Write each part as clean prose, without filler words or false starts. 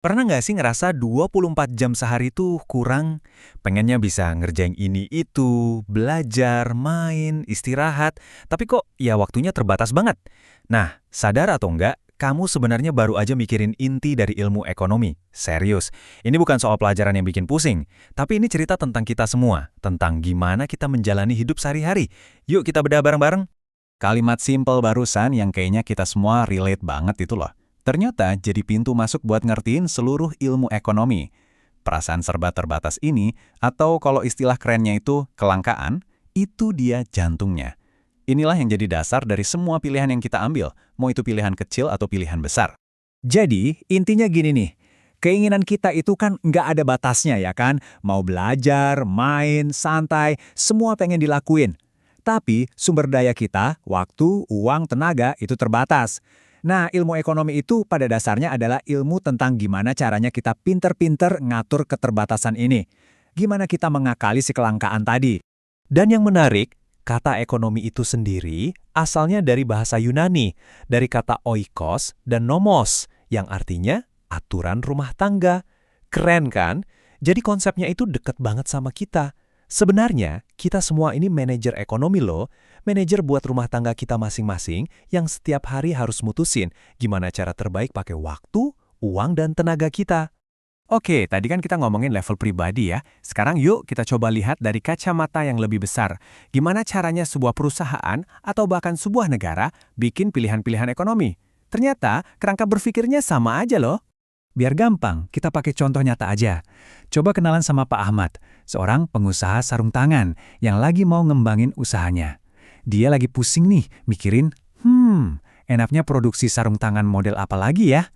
Pernah nggak sih ngerasa 24 jam sehari tuh kurang? Pengennya bisa ngerjain ini itu, belajar, main, istirahat, tapi kok ya waktunya terbatas banget. Nah, sadar atau enggak, kamu sebenarnya baru aja mikirin inti dari ilmu ekonomi. Serius, ini bukan soal pelajaran yang bikin pusing, tapi ini cerita tentang kita semua, tentang gimana kita menjalani hidup sehari-hari. Yuk kita bedah bareng-bareng. Kalimat simple barusan yang kayaknya kita semua relate banget itu loh. Ternyata jadi pintu masuk buat ngertiin seluruh ilmu ekonomi. Perasaan serba terbatas ini, atau kalau istilah kerennya itu kelangkaan, itu dia jantungnya. Inilah yang jadi dasar dari semua pilihan yang kita ambil, mau itu pilihan kecil atau pilihan besar. Jadi, intinya gini nih, keinginan kita itu kan nggak ada batasnya ya kan? Mau belajar, main, santai, semua pengen dilakuin. Tapi sumber daya kita, waktu, uang, tenaga itu terbatas. Nah, ilmu ekonomi itu pada dasarnya adalah ilmu tentang gimana caranya kita pinter-pinter ngatur keterbatasan ini. Gimana kita mengakali si kelangkaan tadi. Dan yang menarik, kata ekonomi itu sendiri asalnya dari bahasa Yunani, dari kata oikos dan nomos, yang artinya aturan rumah tangga. Keren kan? Jadi konsepnya itu deket banget sama kita. Sebenarnya, kita semua ini manajer ekonomi loh, manajer buat rumah tangga kita masing-masing yang setiap hari harus mutusin gimana cara terbaik pakai waktu, uang, dan tenaga kita. Oke, tadi kan kita ngomongin level pribadi ya. Sekarang yuk kita coba lihat dari kacamata yang lebih besar. Gimana caranya sebuah perusahaan atau bahkan sebuah negara bikin pilihan-pilihan ekonomi? Ternyata kerangka berpikirnya sama aja loh. Biar gampang, kita pakai contoh nyata aja. Coba kenalan sama Pak Ahmad, seorang pengusaha sarung tangan yang lagi mau ngembangin usahanya. Dia lagi pusing nih, mikirin, enaknya produksi sarung tangan model apa lagi ya?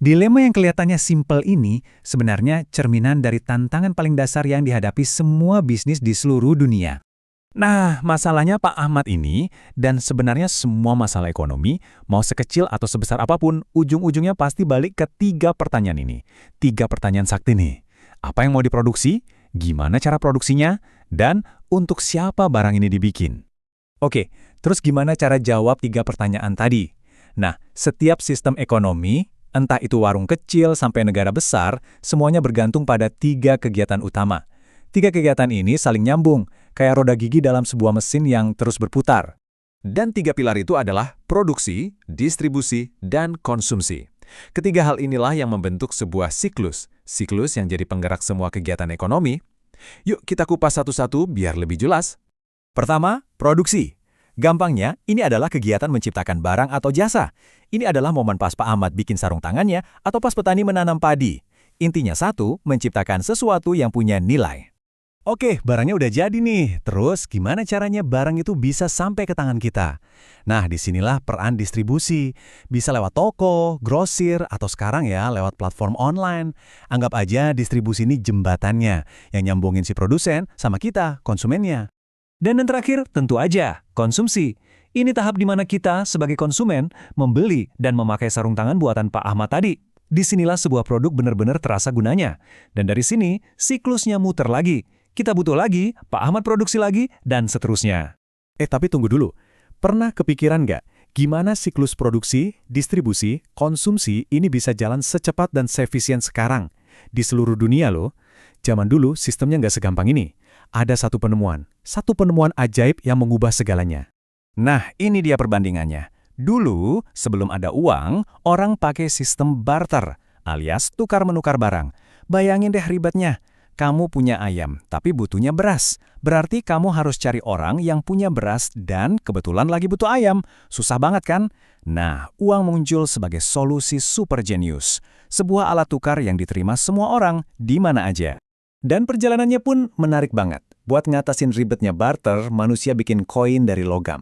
Dilema yang kelihatannya simpel ini sebenarnya cerminan dari tantangan paling dasar yang dihadapi semua bisnis di seluruh dunia. Nah, masalahnya Pak Ahmad ini, dan sebenarnya semua masalah ekonomi, mau sekecil atau sebesar apapun, ujung-ujungnya pasti balik ke 3 pertanyaan ini. 3 pertanyaan sakti nih. Apa yang mau diproduksi? Gimana cara produksinya? Dan untuk siapa barang ini dibikin? Oke, terus gimana cara jawab 3 pertanyaan tadi? Nah, setiap sistem ekonomi, entah itu warung kecil sampai negara besar, semuanya bergantung pada 3 kegiatan utama. 3 kegiatan ini saling nyambung, kayak roda gigi dalam sebuah mesin yang terus berputar. Dan 3 pilar itu adalah produksi, distribusi, dan konsumsi. Ketiga hal inilah yang membentuk sebuah siklus yang jadi penggerak semua kegiatan ekonomi. Yuk kita kupas satu-satu biar lebih jelas. Pertama, produksi. Gampangnya, ini adalah kegiatan menciptakan barang atau jasa. Ini adalah momen pas Pak Ahmad bikin sarung tangannya atau pas petani menanam padi. Intinya satu, menciptakan sesuatu yang punya nilai. Oke, barangnya udah jadi nih. Terus gimana caranya barang itu bisa sampai ke tangan kita? Nah, disinilah peran distribusi. Bisa lewat toko, grosir, atau sekarang ya lewat platform online. Anggap aja distribusi ini jembatannya yang nyambungin si produsen sama kita, konsumennya. Dan yang terakhir, tentu aja, konsumsi. Ini tahap di mana kita sebagai konsumen membeli dan memakai sarung tangan buatan Pak Ahmad tadi. Disinilah sebuah produk benar-benar terasa gunanya. Dan dari sini, siklusnya muter lagi. Kita butuh lagi, Pak Ahmad produksi lagi, dan seterusnya. Tapi tunggu dulu. Pernah kepikiran nggak gimana siklus produksi, distribusi, konsumsi ini bisa jalan secepat dan seefisien sekarang? Di seluruh dunia loh. Zaman dulu sistemnya nggak segampang ini. Ada satu penemuan ajaib yang mengubah segalanya. Nah, ini dia perbandingannya. Dulu, sebelum ada uang, orang pakai sistem barter, alias tukar-menukar barang. Bayangin deh ribetnya. Kamu punya ayam, tapi butuhnya beras. Berarti kamu harus cari orang yang punya beras dan kebetulan lagi butuh ayam. Susah banget kan? Nah, uang muncul sebagai solusi super jenius. Sebuah alat tukar yang diterima semua orang, di mana aja. Dan perjalanannya pun menarik banget. Buat ngatasin ribetnya barter, manusia bikin koin dari logam.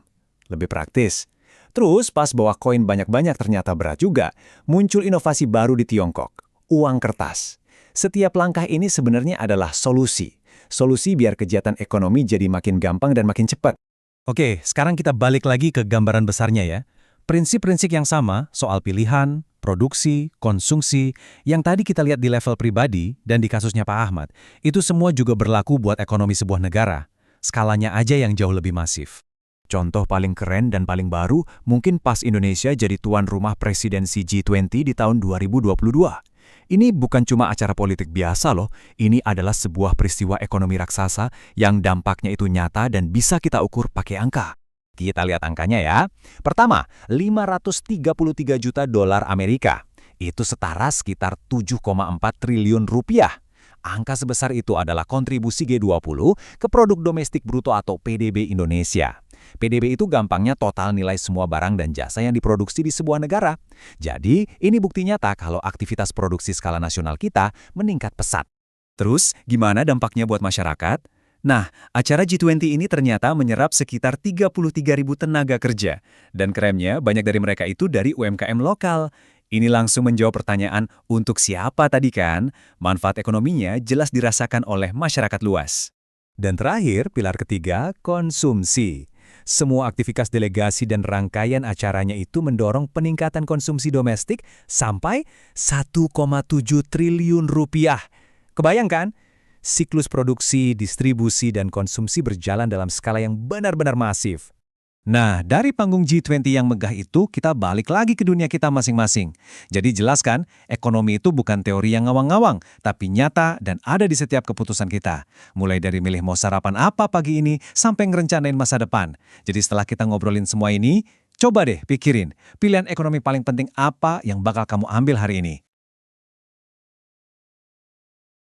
Lebih praktis. Terus pas bawa koin banyak-banyak ternyata berat juga, muncul inovasi baru di Tiongkok, uang kertas. Setiap langkah ini sebenarnya adalah solusi. Solusi biar kegiatan ekonomi jadi makin gampang dan makin cepat. Oke, sekarang kita balik lagi ke gambaran besarnya ya. Prinsip-prinsip yang sama soal pilihan, produksi, konsumsi, yang tadi kita lihat di level pribadi dan di kasusnya Pak Ahmad, itu semua juga berlaku buat ekonomi sebuah negara. Skalanya aja yang jauh lebih masif. Contoh paling keren dan paling baru mungkin pas Indonesia jadi tuan rumah presidensi G20 di tahun 2022. Ini bukan cuma acara politik biasa loh, ini adalah sebuah peristiwa ekonomi raksasa yang dampaknya itu nyata dan bisa kita ukur pakai angka. Kita lihat angkanya ya. Pertama, 533 juta dolar Amerika. Itu setara sekitar 7,4 triliun rupiah. Angka sebesar itu adalah kontribusi G20 ke produk domestik bruto atau PDB Indonesia. PDB itu gampangnya total nilai semua barang dan jasa yang diproduksi di sebuah negara. Jadi, ini bukti nyata kalau aktivitas produksi skala nasional kita meningkat pesat. Terus, gimana dampaknya buat masyarakat? Nah, acara G20 ini ternyata menyerap sekitar 33.000 tenaga kerja. Dan kerennya, banyak dari mereka itu dari UMKM lokal. Ini langsung menjawab pertanyaan, untuk siapa tadi kan? Manfaat ekonominya jelas dirasakan oleh masyarakat luas. Dan terakhir, pilar ketiga, konsumsi. Semua aktivitas delegasi dan rangkaian acaranya itu mendorong peningkatan konsumsi domestik sampai 1,7 triliun rupiah. Kebayangkan? Siklus produksi, distribusi, dan konsumsi berjalan dalam skala yang benar-benar masif. Nah, dari panggung G20 yang megah itu, kita balik lagi ke dunia kita masing-masing. Jadi jelas kan, ekonomi itu bukan teori yang ngawang-ngawang, tapi nyata dan ada di setiap keputusan kita. Mulai dari milih mau sarapan apa pagi ini, sampai ngerencanain masa depan. Jadi setelah kita ngobrolin semua ini, coba deh pikirin, pilihan ekonomi paling penting apa yang bakal kamu ambil hari ini.